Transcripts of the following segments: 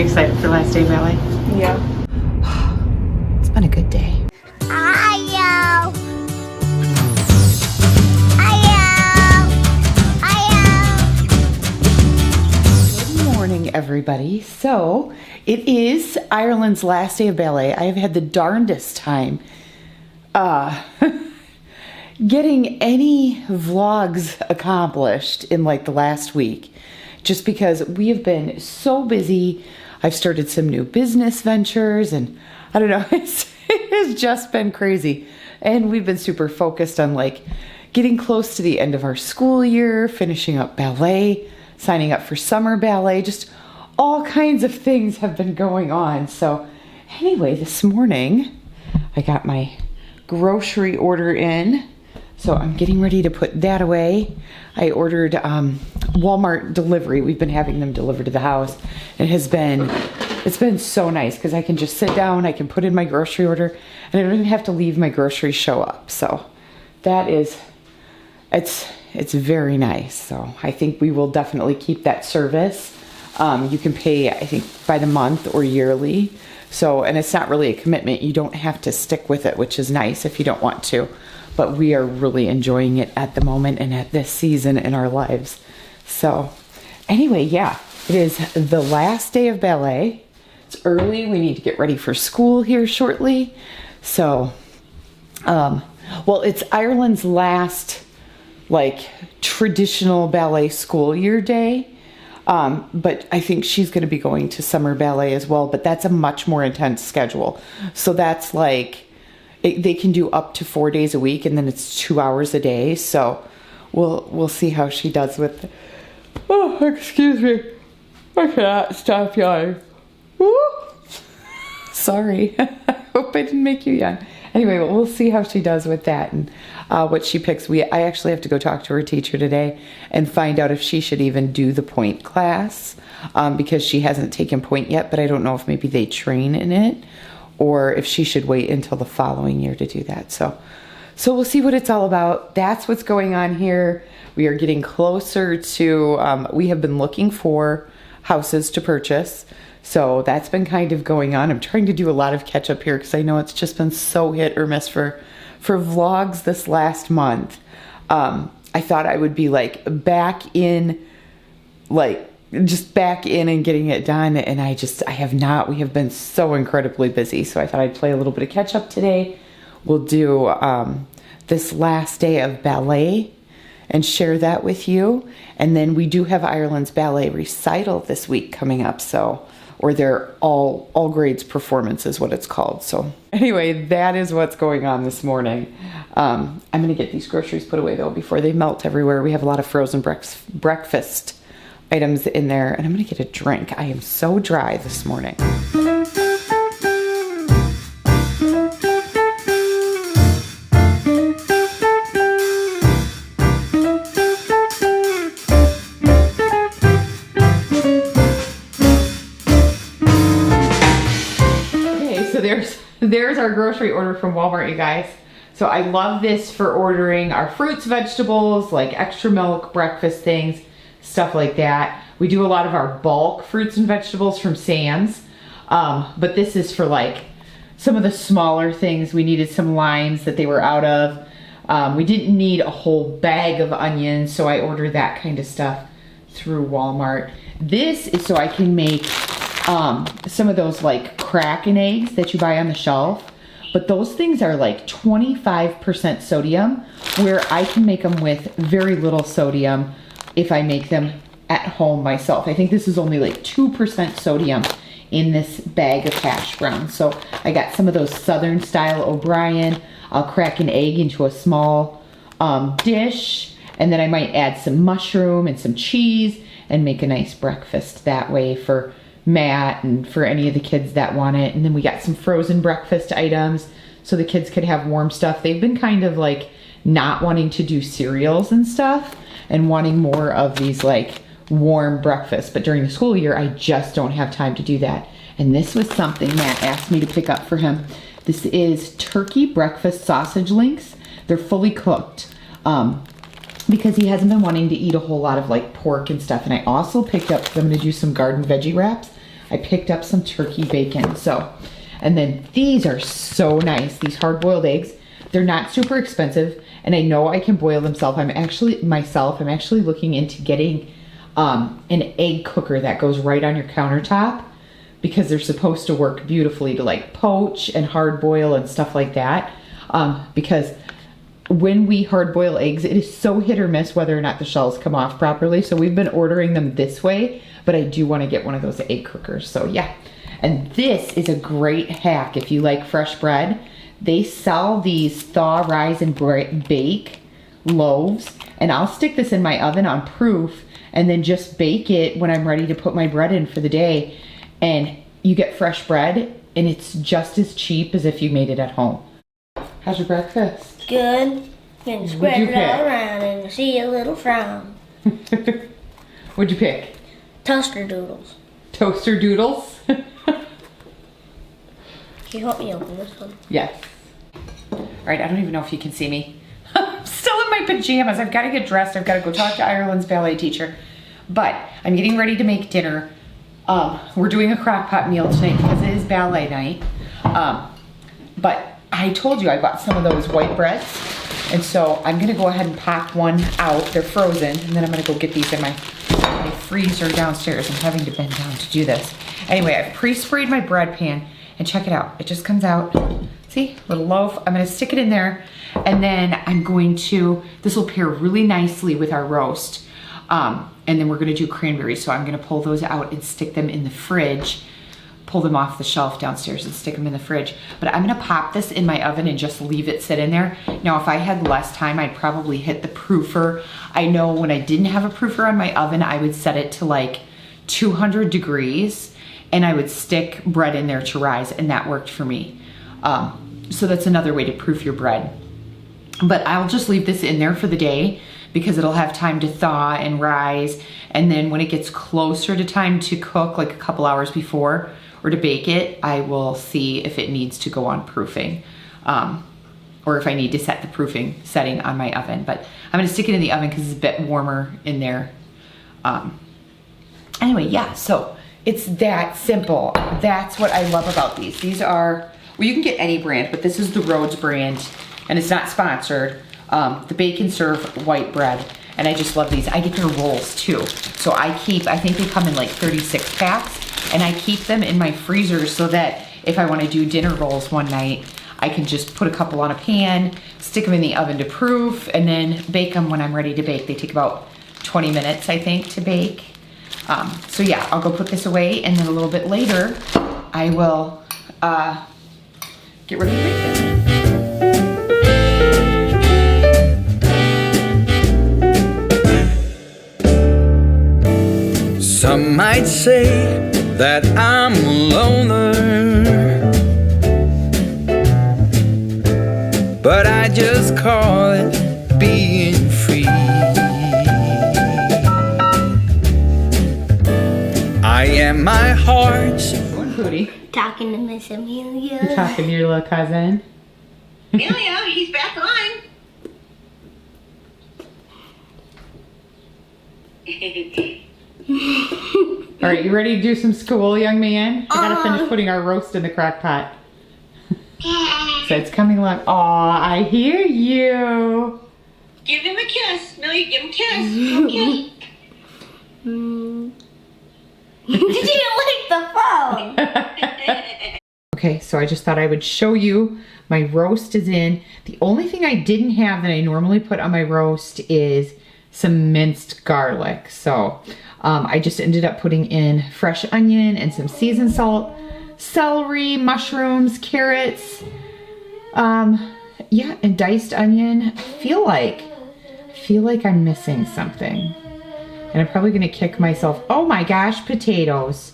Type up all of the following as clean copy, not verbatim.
Are you excited for last day of ballet? Yeah. It's been a good day. Good morning, everybody. So it is Ireland's last day of ballet. I have had the darndest time getting any vlogs accomplished in like the last week, just because we have been so busy. I've started some new business ventures and I don't know, it has just been crazy. And we've been super focused on like getting close to the end of our school year, finishing up ballet, signing up for summer ballet, just all kinds of things have been going on. So anyway, this morning I got my grocery order in. So I'm getting ready to put that away. I ordered Walmart delivery. We've been having them delivered to the house. It's been so nice because I can just sit down, I can put in my grocery order, and I don't even have to leave my groceries show up. So that is, it's very nice. So I think we will definitely keep that service. You can pay, I think, by the month or yearly. So, and it's not really a commitment. You don't have to stick with it, which is nice if you don't want to. But we are really enjoying it at the moment and at this season in our lives. So anyway, yeah, it is the last day of ballet. It's early. We need to get ready for school here shortly. So, well, it's Ireland's last like traditional ballet school year day. But I think she's going to be going to summer ballet as well, but that's a much more intense schedule. So that's like, they can do up to 4 days a week, and then it's 2 hours a day. So we'll see how she does with it. Oh, excuse me. I cannot stop yawning. Woo! Sorry. I hope I didn't make you yawn. Anyway, we'll see how she does with that and what she picks. I actually have to go talk to her teacher today and find out if she should even do the point class because she hasn't taken point yet, but I don't know if maybe they train in it, or if she should wait until the following year to do that. So we'll see what it's all about. That's what's going on here. We are getting closer to, we have been looking for houses to purchase. So that's been kind of going on. I'm trying to do a lot of catch up here because I know it's just been so hit or miss for vlogs this last month. I thought I would be like back in, like, just back in and getting it done, and I have not. We have been so incredibly busy, so I thought I'd play a little bit of catch up today. We'll do this last day of ballet and share that with you, and then we do have Ireland's ballet recital this week coming up, so, or their all grades performance is what it's called. So anyway, that is what's going on this morning. I'm gonna get these groceries put away though before they melt everywhere. We have a lot of frozen breakfast items in there, and I'm gonna get a drink. I am so dry this morning. Okay, so there's our grocery order from Walmart, you guys. So I love this for ordering our fruits, vegetables, like extra milk, breakfast things, stuff like that. We do a lot of our bulk fruits and vegetables from Sam's, but this is for like some of the smaller things. We needed some limes that they were out of. We didn't need a whole bag of onions, so I ordered that kind of stuff through Walmart. This is so I can make some of those like Kraken eggs that you buy on the shelf, but those things are like 25% sodium, where I can make them with very little sodium if I make them at home myself. I think this is only like 2% sodium in this bag of hash browns. So I got some of those Southern style O'Brien. I'll crack an egg into a small dish, and then I might add some mushroom and some cheese and make a nice breakfast that way for Matt and for any of the kids that want it. And then we got some frozen breakfast items so the kids could have warm stuff. They've been kind of like not wanting to do cereals and stuff and wanting more of these like warm breakfasts, but during the school year I just don't have time to do that. And this was something Matt asked me to pick up for him. This is turkey breakfast sausage links. They're fully cooked because he hasn't been wanting to eat a whole lot of like pork and stuff. And I also picked up, because I'm going to do some garden veggie wraps, I picked up some turkey bacon. So, and then these are so nice. These hard-boiled eggs. They're not super expensive, and I know I can boil them I'm actually looking into getting an egg cooker that goes right on your countertop, because they're supposed to work beautifully to like poach and hard boil and stuff like that. Because when we hard boil eggs, it is so hit or miss whether or not the shells come off properly. So we've been ordering them this way, but I do want to get one of those egg cookers. So yeah, and this is a great hack if you like fresh bread. They sell these thaw, rise, and bake loaves, and I'll stick this in my oven on proof and then just bake it when I'm ready to put my bread in for the day. And you get fresh bread, and it's just as cheap as if you made it at home. How's your breakfast? Good. And spread it all around and see a little frown. What'd you pick? Toaster doodles. Toaster doodles? Can you help me open this one? Yes. All right, I don't even know if you can see me. I'm still in my pajamas. I've got to get dressed. I've got to go talk to Ireland's ballet teacher. But I'm getting ready to make dinner. We're doing a crock pot meal tonight because it is ballet night. But I told you I bought some of those white breads. And so I'm gonna go ahead and pop one out. They're frozen. And then I'm gonna go get these in my freezer downstairs. I'm having to bend down to do this. Anyway, I've pre-sprayed my bread pan, and check it out. It just comes out. See, little loaf. I'm gonna stick it in there. And then I'm going to, this will pair really nicely with our roast. And then we're gonna do cranberries. So I'm gonna pull those out and stick them in the fridge, pull them off the shelf downstairs and stick them in the fridge. But I'm gonna pop this in my oven and just leave it sit in there. Now, if I had less time, I'd probably hit the proofer. I know when I didn't have a proofer on my oven, I would set it to like 200 degrees and I would stick bread in there to rise, and that worked for me. So that's another way to proof your bread. But I'll just leave this in there for the day because it'll have time to thaw and rise. And then when it gets closer to time to cook, like a couple hours before, or to bake it, I will see if it needs to go on proofing, or if I need to set the proofing setting on my oven. But I'm gonna stick it in the oven because it's a bit warmer in there. Anyway, yeah, so it's that simple. That's what I love about these. These are, well, you can get any brand, but this is the Rhodes brand, and it's not sponsored. The Bacon Serve white bread, and I just love these. I get their rolls too. So I think they come in like 36 packs, and I keep them in my freezer so that if I want to do dinner rolls one night, I can just put a couple on a pan, stick them in the oven to proof, and then bake them when I'm ready to bake. They take about 20 minutes, I think, to bake. So yeah, I'll go put this away, and then a little bit later, I will get ready to bake them. Some might say that I'm a loner, but I just call it being free. I am my heart's. Morning, Cody. Talking to Miss Amelia. You talking to your little cousin? Amelia, he's back on. All right, you ready to do some school, young man? I gotta finish putting our roast in the crock pot. So it's coming along. Aw, I hear you. Give him a kiss. Amelia, give him a kiss. Okay. Did you lick the phone? Okay, so I just thought I would show you. My roast is in. The only thing I didn't have that I normally put on my roast is some minced garlic. So I just ended up putting in fresh onion and some seasoned salt, celery, mushrooms, carrots, yeah, and diced onion. I feel like I'm missing something. And I'm probably gonna kick myself. Oh my gosh, potatoes.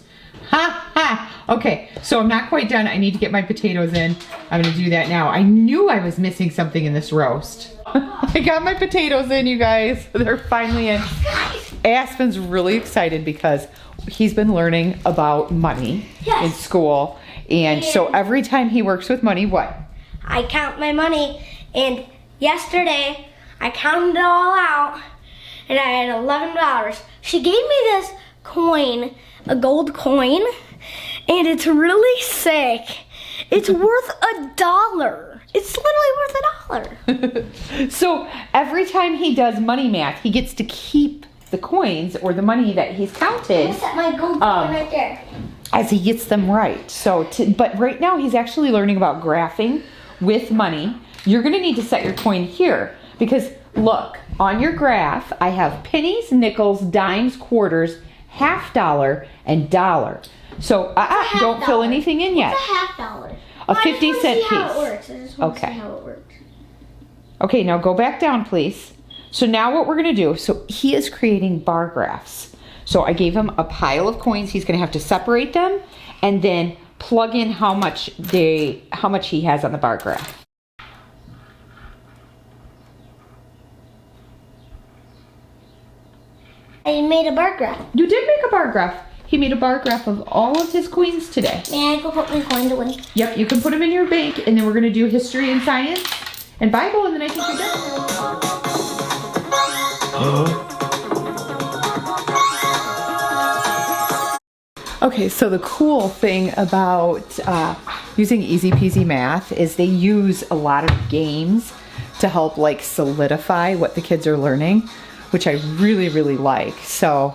Ha ha. Okay, so I'm not quite done. I need to get my potatoes in. I'm gonna do that now. I knew I was missing something in this roast. I got my potatoes in, you guys. They're finally in. Aspen's really excited because he's been learning about money in school. And so every time he works with money, what? I count my money, and yesterday I counted it all out, and I had $11. She gave me this coin, a gold coin, and it's really sick. It's worth $1. It's literally worth $1. So every time he does money math, he gets to keep the coins or the money that he's counted. I'm gonna set my gold coin right there. As he gets them right. But right now he's actually learning about graphing with money. You're gonna need to set your coin here because look, on your graph, I have pennies, nickels, dimes, quarters, $50, and dollar. So don't fill anything in yet. What's a $50? A 50-cent piece. How it works. I just want to Okay. see how it works. Okay, now go back down, please. So now what we're gonna do, so he is creating bar graphs. So I gave him a pile of coins. He's gonna have to separate them and then plug in how much he has on the bar graph. I made a bar graph. You did make a bar graph. He made a bar graph of all of his coins today. May I go put my coin away? Yep, you can put them in your bank, and then we're gonna do history and science and Bible, and then I think you're done. Okay, so the cool thing about using Easy Peasy Math is they use a lot of games to help like solidify what the kids are learning, which I really, really like. So,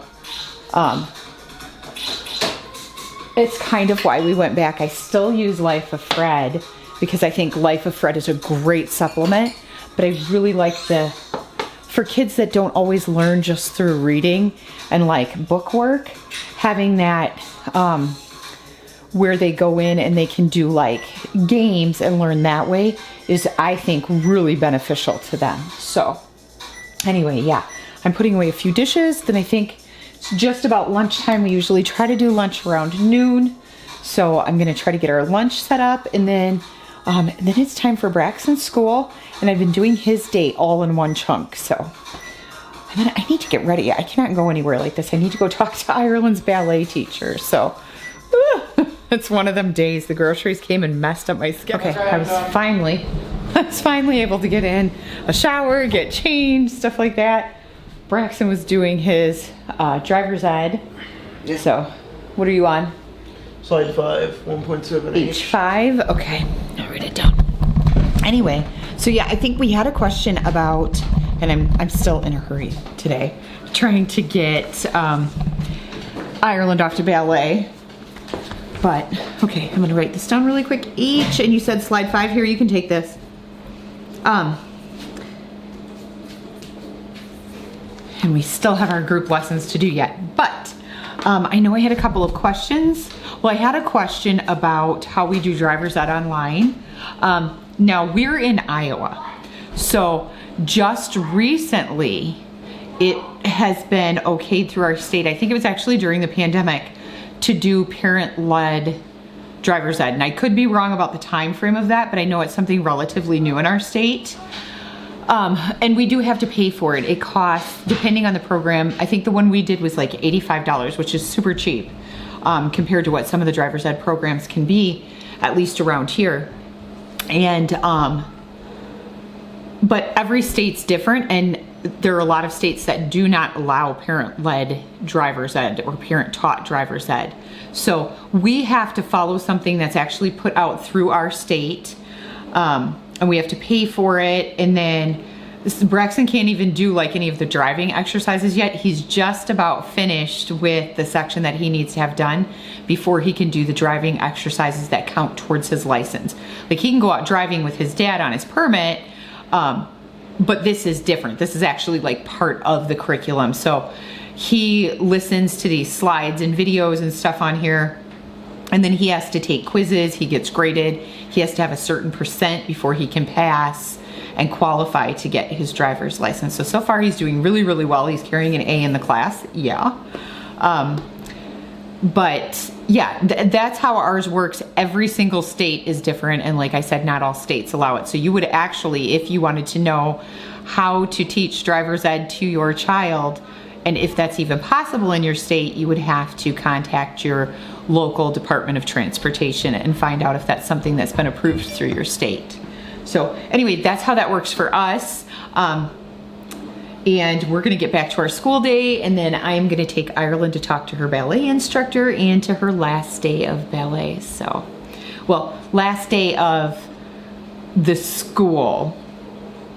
it's kind of why we went back. I still use Life of Fred because I think Life of Fred is a great supplement, but I really like for kids that don't always learn just through reading and like book work, having that where they go in and they can do like games and learn that way is, I think, really beneficial to them. So anyway, yeah, I'm putting away a few dishes. Then I think it's just about lunchtime. We usually try to do lunch around noon. So I'm gonna try to get our lunch set up, and then it's time for Braxen's school, and I've been doing his day all in one chunk. So, and then I need to get ready. I cannot go anywhere like this. I need to go talk to Ireland's ballet teacher. So it's one of them days. The groceries came and messed up my schedule. Okay, I was finally able to get in a shower, get changed, stuff like that. Braxen was doing his driver's ed. Yeah. So, what are you on? Slide 5, 1.7 H5. Okay, I'll write it down. Anyway, so yeah, I think we had a question about, and I'm still in a hurry today, trying to get Ireland off to ballet. But okay, I'm gonna write this down really quick. H, and you said slide 5 here. You can take this. And we still have our group lessons to do yet, but I know I had a couple of questions. Well, I had a question about how we do driver's ed online. Now we're in Iowa, so just recently it has been okayed through our state. I think it was actually during the pandemic to do parent-led driver's ed, and I could be wrong about the time frame of that, but I know it's something relatively new in our state. And we do have to pay for it. It costs, depending on the program, I think the one we did was like $85, which is super cheap compared to what some of the driver's ed programs can be, at least around here. And, but every state's different, and there are a lot of states that do not allow parent-led driver's ed or parent-taught driver's ed. So we have to follow something that's actually put out through our state, and we have to pay for it. And then Braxen can't even do like any of the driving exercises yet. He's just about finished with the section that he needs to have done before he can do the driving exercises that count towards his license. Like he can go out driving with his dad on his permit, but this is different. This is actually like part of the curriculum. So he listens to these slides and videos and stuff on here, and then he has to take quizzes. He gets graded. He has to have a certain percent before he can pass and qualify to get his driver's license. So far he's doing really, really well. He's carrying an A in the class, yeah. But yeah, that's how ours works. Every single state is different, and like I said, not all states allow it. So you would actually, if you wanted to know how to teach driver's ed to your child, and if that's even possible in your state, you would have to contact your local Department of Transportation and find out if that's something that's been approved through your state. So anyway, that's how that works for us. And we're gonna get back to our school day, and then I'm gonna take Ireland to talk to her ballet instructor and to her last day of ballet. So, well, last day of the school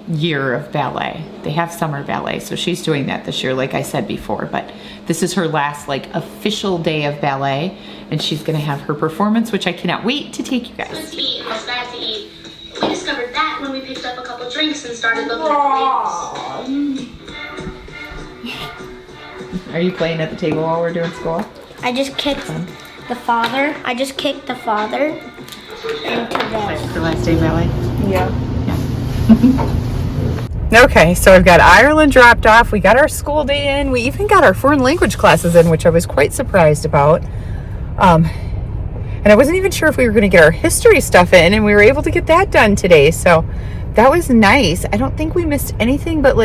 year of ballet. They have summer ballet, so she's doing that this year, like I said before, but this is her last like official day of ballet, and she's gonna have her performance, which I cannot wait to take you guys Let's eat. What's bad to eat? We discovered that when we picked up a couple drinks and started looking at the labels. Are you playing at the table while we're doing school? I just kicked the father. I just kicked the father into the... The last day of ballet? Yeah. Okay, so I've got Ireland dropped off. We got our school day in. We even got our foreign language classes in, which I was quite surprised about. And I wasn't even sure if we were going to get our history stuff in, and we were able to get that done today. So that was nice. I don't think we missed anything but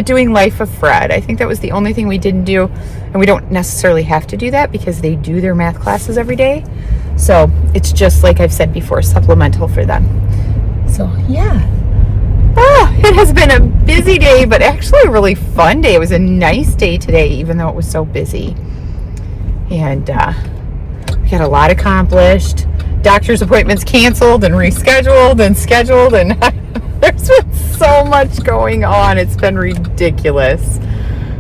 doing Life of Fred. I think that was the only thing we didn't do. And we don't necessarily have to do that because they do their math classes every day. So it's just, like I've said before, supplemental for them. So yeah. It has been a busy day, but actually a really fun day. It was a nice day today, even though it was so busy. And we got a lot accomplished. Doctor's appointments canceled and rescheduled and scheduled, and there's been so much going on. It's been ridiculous.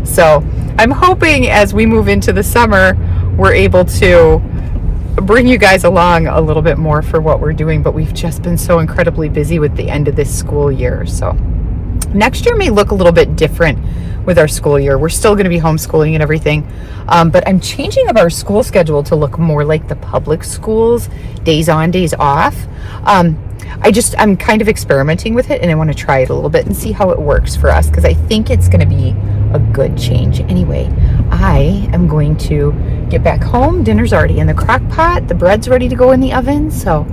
So I'm hoping as we move into the summer, we're able to bring you guys along a little bit more for what we're doing, but we've just been so incredibly busy with the end of this school year. So next year may look a little bit different with our school year. We're still going to be homeschooling and everything, but I'm changing up our school schedule to look more like the public schools, days on, days off. I'm kind of experimenting with it, and I want to try it a little bit and see how it works for us, because I think it's going to be a good change. Anyway, I am going to get back home. Dinner's already in the crock pot. The bread's ready to go in the oven. So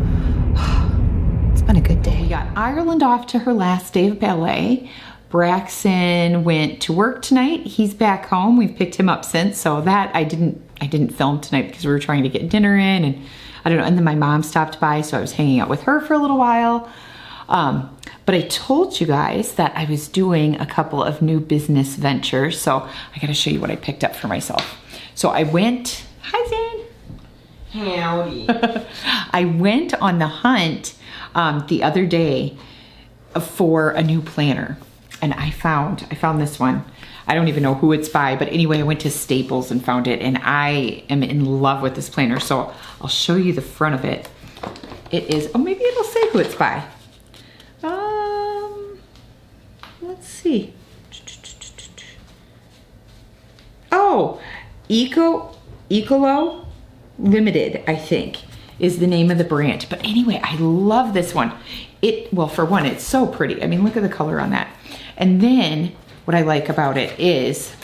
it's been a good day. We got Ireland off to her last day of ballet. Braxen went to work tonight. He's back home. We've picked him up since. So that I didn't film tonight because we were trying to get dinner in, and I don't know. And then my mom stopped by, so I was hanging out with her for a little while. But I told you guys that I was doing a couple of new business ventures. So I got to show you what I picked up for myself. So I went, hi Zane. Howdy. I went on the hunt the other day for a new planner, and I found this one. I don't even know who it's by, but anyway, I went to Staples and found it, and I am in love with this planner. So I'll show you the front of it. It is, oh, maybe it'll say who it's by. Let's see. Oh, Ecolo Limited, I think, is the name of the brand. But anyway, I love this one. Well, for one, it's so pretty. I mean, look at the color on that. And then what I like about it is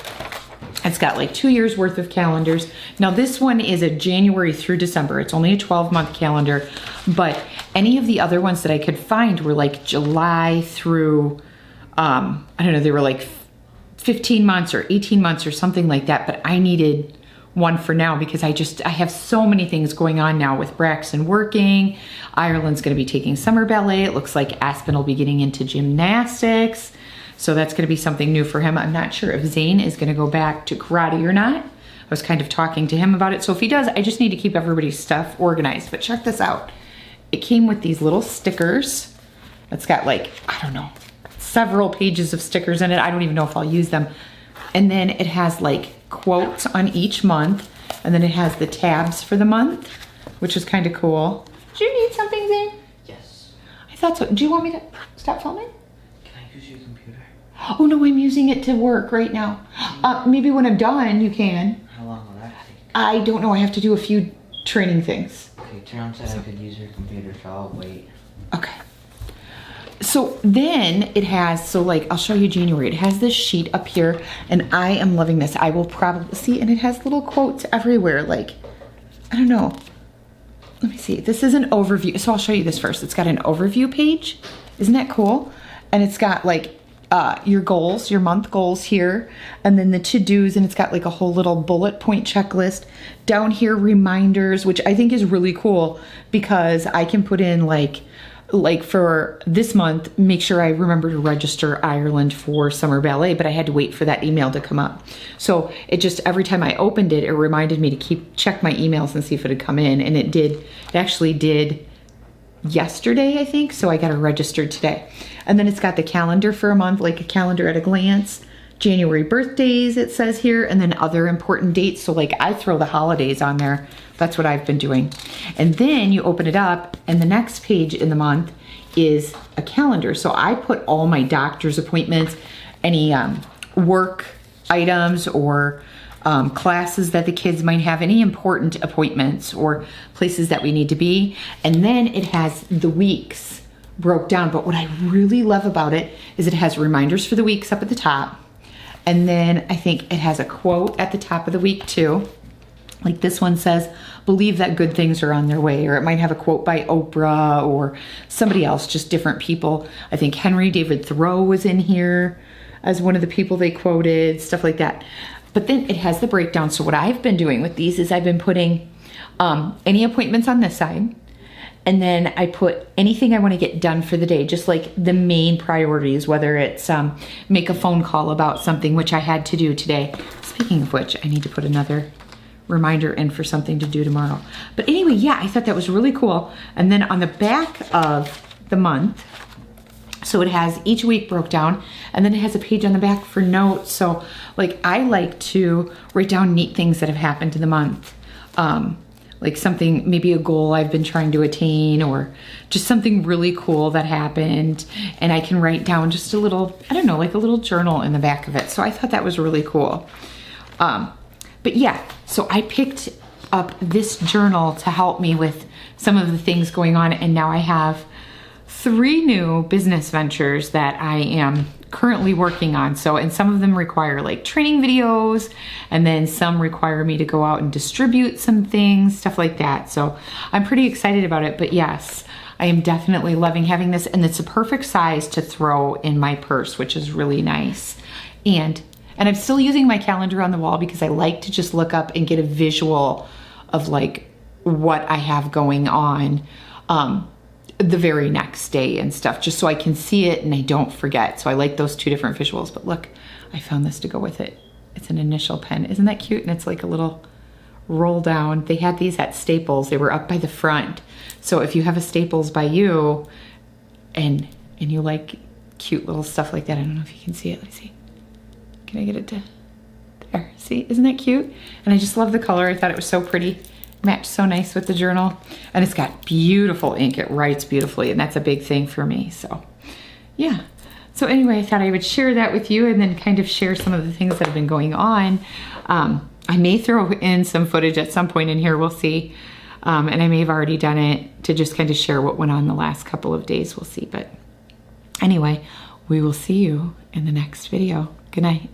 it's got like 2 years worth of calendars. Now this one is a January through December. It's only a 12-month calendar, but any of the other ones that I could find were like July through, I don't know, they were like 15 months or 18 months or something like that. But I needed one for now because I have so many things going on now with Braxen working. Ireland's going to be taking summer ballet. It looks like Aspen will be getting into gymnastics. So that's going to be something new for him. I'm not sure if Zane is going to go back to karate or not. I was kind of talking to him about it. So if he does, I just need to keep everybody's stuff organized. But check this out. It came with these little stickers. It's got like, I don't know, several pages of stickers in it. I don't even know if I'll use them. And then it has like quotes on each month. And then it has the tabs for the month, which is kind of cool. Do you need something, Zane? Yes. I thought so. Do you want me to stop filming? Can I use your computer? Oh no, I'm using it to work right now. Maybe when I'm done, you can. How long will that take? I don't know. I have to do a few training things. Okay, Tearlyn said I could use your computer, so I'll wait. Okay. So then it has, so like, I'll show you January. It has this sheet up here, and I am loving this. I will probably, see, and it has little quotes everywhere. Like, I don't know. Let me see. This is an overview. So I'll show you this first. It's got an overview page. Isn't that cool? And it's got like your goals, your month goals here, and then the to-dos, and it's got like a whole little bullet point checklist. Down here, reminders, which I think is really cool because I can put in like like for this month, make sure I remember to register Ireland for summer ballet, but I had to wait for that email to come up. So it just, every time I opened it, it reminded me to check my emails and see if it had come in, and it did. It actually did yesterday, I think, so I got it registered today. And then it's got the calendar for a month, like a calendar at a glance. January birthdays, it says here, and then other important dates. So like I throw the holidays on there. That's what I've been doing. And then you open it up, and the next page in the month is a calendar. So I put all my doctor's appointments, any work items or classes that the kids might have, any important appointments or places that we need to be. And then it has the weeks broke down. But what I really love about it is it has reminders for the weeks up at the top. And then I think it has a quote at the top of the week too. Like this one says, believe that good things are on their way. Or it might have a quote by Oprah or somebody else, just different people. I think Henry David Thoreau was in here as one of the people they quoted, stuff like that. But then it has the breakdown. So what I've been doing with these is I've been putting any appointments on this side. And then I put anything I want to get done for the day, just like the main priorities, whether it's make a phone call about something, which I had to do today. Speaking of which, I need to put another reminder in for something to do tomorrow. But anyway, yeah, I thought that was really cool. And then on the back of the month, so it has each week broke down, and then it has a page on the back for notes. So like I like to write down neat things that have happened in the month. Like something, maybe a goal I've been trying to attain, or just something really cool that happened. And I can write down just a little, I don't know, like a little journal in the back of it. So I thought that was really cool. But yeah, so I picked up this journal to help me with some of the things going on. And now I have 3 new business ventures that I am currently working on. So, and some of them require like training videos, and then some require me to go out and distribute some things, stuff like that. So I'm pretty excited about it. But yes, I am definitely loving having this, and it's a perfect size to throw in my purse, which is really nice. And I'm still using my calendar on the wall because I like to just look up and get a visual of like what I have going on the very next day and stuff, just so I can see it and I don't forget. So I like those 2 different visuals. But look, I found this to go with it. It's an initial pen. Isn't that cute? And it's like a little roll down. They had these at Staples. They were up by the front. So if you have a Staples by you and you like cute little stuff like that, I don't know if you can see it. Let me see. Can I get it to there? See, isn't that cute? And I just love the color. I thought it was so pretty. Matched so nice with the journal, and it's got beautiful ink. It writes beautifully, and that's a big thing for me. So yeah, so anyway, I thought I would share that with you, and then kind of share some of the things that have been going on. I may throw in some footage at some point in here, we'll see, and I may have already done it to just kind of share what went on the last couple of days. We'll see. But anyway, we will see you in the next video. Good night.